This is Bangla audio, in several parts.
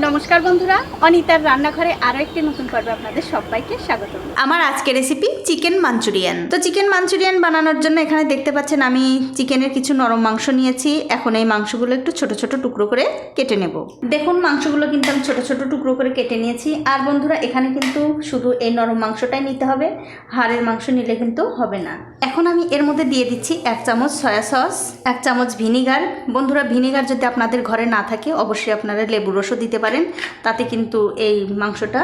নমস্কার বন্ধুরা, অনিতার রান্নাঘরে আরও একটি নতুন পর্বে আপনাদের সবাইকে স্বাগত। আমার আজকের রেসিপি চিকেন মাঞ্চুরিয়ান। তো চিকেন মাঞ্চুরিয়ান বানানোর জন্য এখানে দেখতে পাচ্ছেন আমি চিকেনের কিছু নরম মাংস নিয়েছি। এখন এই মাংসগুলো একটু ছোট ছোট টুকরো করে কেটে নেব। দেখুন মাংসগুলো কিন্তু আমি ছোট ছোট টুকরো করে কেটে নিয়েছি। আর বন্ধুরা এখানে কিন্তু শুধু এই নরম মাংসটাই নিতে হবে, হাড়ের মাংস নিলে কিন্তু হবে না। এখন আমি এর মধ্যে দিয়ে দিচ্ছি 1 চামচ সয়া সস, 1 চামচ ভিনিগার। বন্ধুরা ভিনিগার যদি আপনাদের ঘরে না থাকে অবশ্যই আপনারা লেবুর রসও দিতে পারেন, তাতে কিন্তু এই মাংসটা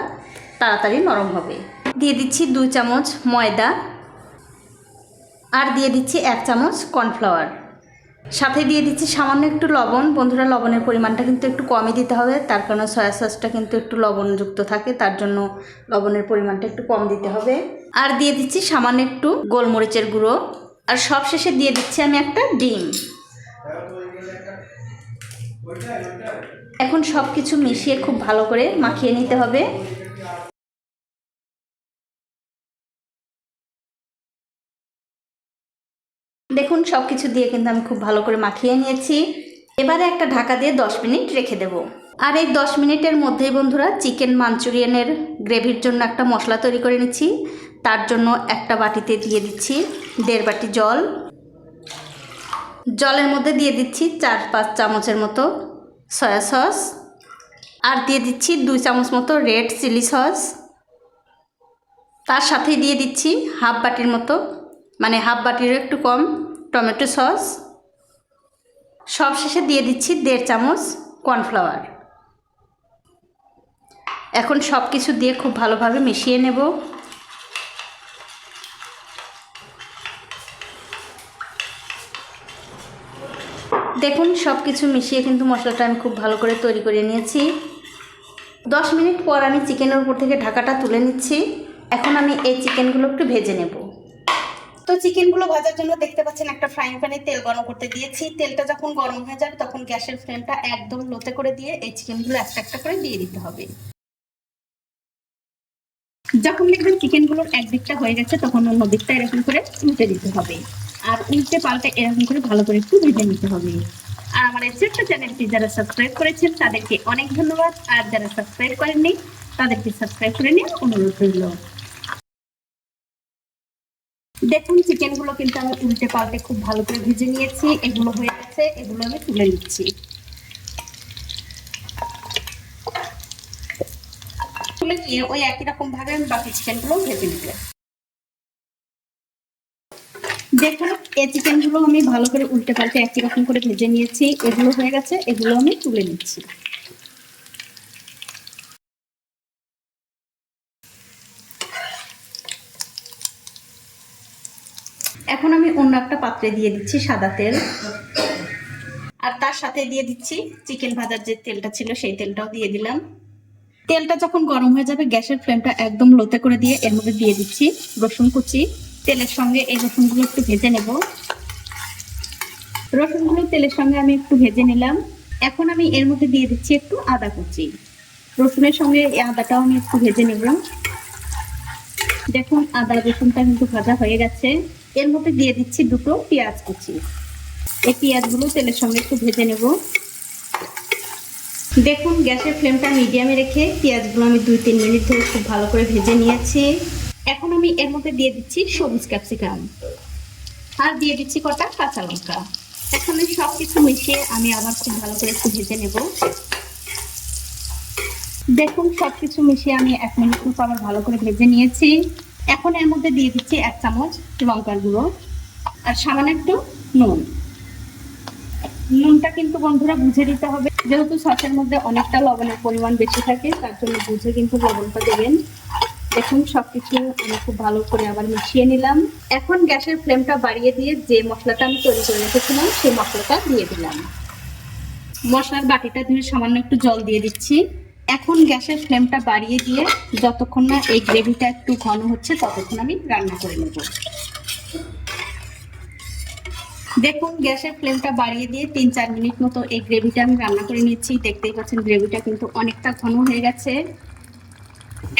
তাড়াতাড়ি নরম হবে। দিয়ে দিচ্ছি 2 চামচ ময়দা, আর দিয়ে দিচ্ছি 1 চামচ কর্নফ্লাওয়ার। সাথে দিয়ে দিচ্ছি সামান্য একটু লবণ। বন্ধুরা লবণের পরিমাণটা কিন্তু একটু কমই দিতে হবে, তার কারণ সয়া সসটা কিন্তু একটু লবণযুক্ত থাকে, তার জন্য লবণের পরিমাণটা একটু কম দিতে হবে। আর দিয়ে দিচ্ছি সামান্য একটু গোলমরিচের গুঁড়ো, আর সবশেষে দিয়ে দিচ্ছি আমি একটা ডিম। এখন সব কিছু মিশিয়ে খুব ভালো করে মাখিয়ে নিতে হবে। দেখুন সব কিছু দিয়ে কিন্তু আমি খুব ভালো করে মাখিয়ে নিয়েছি। এবারে একটা ঢাকা দিয়ে 10 মিনিট রেখে দেব। আর এই 10 মিনিটের মধ্যেই বন্ধুরা চিকেন মাঞ্চুরিয়ানের গ্রেভির জন্য একটা মশলা তৈরি করে নিচ্ছি। তার জন্য একটা বাটিতে দিয়ে দিচ্ছি 1.5 বাটি জল। জলের মধ্যে দিয়ে দিচ্ছি 4-5 চামচের মতো সয়া সস, আর দিয়ে দিচ্ছি 2 চামচ মতো রেড চিলি সস। তার সাথে দিয়ে দিচ্ছি হাফ বাটির মতো, মানে হাফ বাটিরও একটু কম, টমেটো সস। সবশেষে দিয়ে দিচ্ছি 1.5 চামচ কর্নফ্লাওয়ার। এখন সব কিছু দিয়ে খুব ভালোভাবে মিশিয়ে নেব। দেখুন সব কিছু মিশিয়ে কিন্তু মশলাটা আমি খুব ভালো করে তৈরি করে নিয়েছি। 10 মিনিট পর আমি চিকেনের উপর থেকে ঢাকাটা তুলে নিচ্ছি। এখন আমি এই চিকেনগুলো একটু ভেজে নেব। তো চিকেনগুলো ভাজার জন্য দেখতে পাচ্ছেন একটা ফ্রাইং প্যানে তেল গরম করতে দিয়েছি। তেলটা যখন গরম হয়ে যাবে তখন গ্যাসের ফ্লেমটা একদম লোতে করে দিয়ে এই চিকেনগুলো একটা একটা করে দিয়ে দিতে হবে। যখন দেখবেন চিকেনগুলোর এক দিকটা হয়ে গেছে তখন অন্য দিকটা এরকম করে উল্টে দিতে হবে, আর উল্টে পাল্টে এরকম করে ভালো করে একটু ভেজে নিতে হবে। আর আমার এই ছোট্ট চ্যানেলটি যারা সাবস্ক্রাইব করেছেন তাদেরকে অনেক ধন্যবাদ, আর যারা সাবস্ক্রাইব করেননি তাদেরকে সাবস্ক্রাইব করে নিয়ে অনুরোধ রইল। দেখুন চিকেনগুলো কিন্তু আমি উল্টে পাল্টে খুব ভালো করে ভেজে নিয়েছি। এগুলো হয়ে গেছে, এগুলো আমি তুলে নিচ্ছি। তুলে নিয়ে ওই একই রকম ভাবে আমি বাকি চিকেনগুলো ভেজে নিব। দেখুন এই চিকেনগুলো আমি ভালো করে উল্টে পাল্টে একই রকম করে ভেজে নিয়েছি। এগুলো হয়ে গেছে, এগুলো আমি তুলে নিচ্ছি। এখন আমি অন্য একটা পাত্রে দিয়ে দিচ্ছি সাদা তেল, আর তার সাথে দিয়ে দিচ্ছি চিকেন ভাজার যে তেলটা ছিল সেই তেলটাও দিয়ে দিলাম। তেলটা যখন গরম হয়ে যাবে গ্যাসের ফ্লেমটা একদম লোতে করে দিয়ে এর মধ্যে দিয়ে দিচ্ছি রসুন কুচি। তেলের সঙ্গে এই রসুনগুলো একটু ভেজে নেব। রসুনগুলো তেলের সঙ্গে আমি একটু ভেজে নিলাম। এখন আমি এর মধ্যে দিয়ে দিচ্ছি একটু আদা কুচি। রসুনের সঙ্গে এই আদাটাও আমি একটু ভেজে নেব। দেখুন আদা রসুনটা কিন্তু ভাজা হয়ে গেছে। এর মধ্যে দিয়ে দিচ্ছি 2টো পেঁয়াজ কুচি। এই পেঁয়াজগুলো তেলের সঙ্গে একটু ভেজে নেব। দেখুন গ্যাসের ফ্লেমটা মিডিয়ামে রেখে পেঁয়াজগুলো আমি 2-3 মিনিট ধরে খুব ভালো করে ভেজে নিয়েছি। এখন আমি এর মধ্যে দিয়ে দিচ্ছি সবুজ ক্যাপসিকাম, আর দিয়ে দিচ্ছি কটা কাঁচা লঙ্কা। এখন সবকিছু মিশিয়ে আমি আবার খুব ভালো করে একটু ভেজে নেব। দেখুন সবকিছু মিশিয়ে আমি 1 মিনিট মতো আবার ভালো করে ভেজে নিয়েছি। এখন এর মধ্যে দিয়ে দিচ্ছি 1 চামচ লঙ্কার গুঁড়ো, আর সামান্য একটু নুন। নুনটা কিন্তু বন্ধুরা বুঝে দিতে হবে, যেহেতু সসের মধ্যে অনেকটা লবণের পরিমাণ বেশি থাকে, তার জন্য বুঝে কিন্তু লবণটা দেবেন। দেখুন সবকিছু আমি খুব ভালো করে আবার মিশিয়ে নিলাম। এখন গ্যাসের ফ্লেমটা বাড়িয়ে দিয়ে যে মশলাটা আমি তৈরি করে রেখেছিলাম সেই মশলাটা দিয়ে দিলাম। মশলার বাটিটা ধুয়ে সামান্য একটু জল দিয়ে দিচ্ছি। এখন গ্যাসের ফ্লেমটা বাড়িয়ে দিয়ে যতক্ষণ না এই গ্রেভিটা একটু ঘন হচ্ছে ততক্ষণ আমি রান্না করে নেব। দেখুন গ্যাসের ফ্লেমটা বাড়িয়ে দিয়ে 3-4 মিনিট মতো এই গ্রেভিটা আমি রান্না করে নিচ্ছি। দেখতেই পাচ্ছেন গ্রেভিটা কিন্তু অনেকটা ঘন হয়ে গেছে।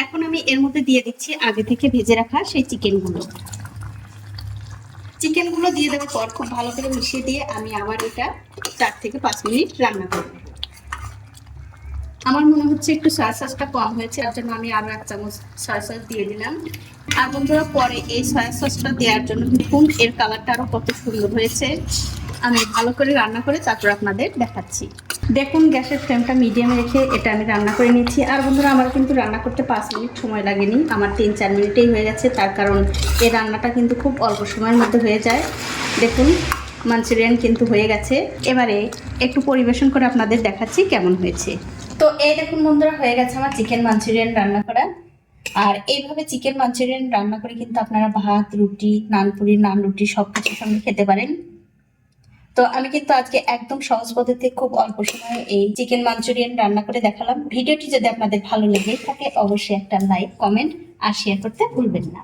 এখন আমি এর মধ্যে দিয়ে দিচ্ছি আগে থেকে ভেজে রাখা সেই চিকেনগুলো। চিকেনগুলো দিয়ে দেওয়ার পর খুব ভালো করে মিশিয়ে দিয়ে আমি আবার এটা 4 থেকে 5 মিনিট রান্না করব। আমার মনে হচ্ছে একটু সয়া সসটা কম হয়েছে, তার জন্য আমি আরো 1 চামচ সয়া সস দিয়ে দিলাম। আর বন্ধুরা পরে এই সয়া সসটা দেওয়ার জন্য দেখুন এর কালারটা আরো কত সুন্দর হয়েছে। আমি ভালো করে রান্না করে তারপর আপনাদের দেখাচ্ছি। দেখুন গ্যাসের ফ্লেমটা মিডিয়ামে রেখে এটা আমি রান্না করে নিচ্ছি। আর বন্ধুরা আমার কিন্তু রান্না করতে 5 মিনিট সময় লাগেনি, আমার 3-4 মিনিটেই হয়ে গেছে। তার কারণ এই রান্নাটা কিন্তু খুব অল্প সময়ের মধ্যে হয়ে যায়। দেখুন মাঞ্চুরিয়ান কিন্তু হয়ে গেছে। এবারে একটু পরিবেশন করে আপনাদের দেখাচ্ছি কেমন হয়েছে। তো এই দেখুন বন্ধুরা হয়ে গেছে আমার চিকেন মাঞ্চুরিয়ান রান্না করা। আর এইভাবে চিকেন মাঞ্চুরিয়ান রান্না করে কিন্তু আপনারা ভাত, রুটি, নানপুরি, নান রুটি সব কিছুর সঙ্গে খেতে পারেন। তো আমি কিন্তু আজকে একদম সহজ পদ্ধতিতে খুব অল্প সময়ে এই চিকেন মাঞ্চুরিয়ান রান্না করে দেখালাম। ভিডিওটি যদি আপনাদের ভালো লেগে থাকে অবশ্যই একটা লাইক, কমেন্ট আর শেয়ার করতে ভুলবেন না।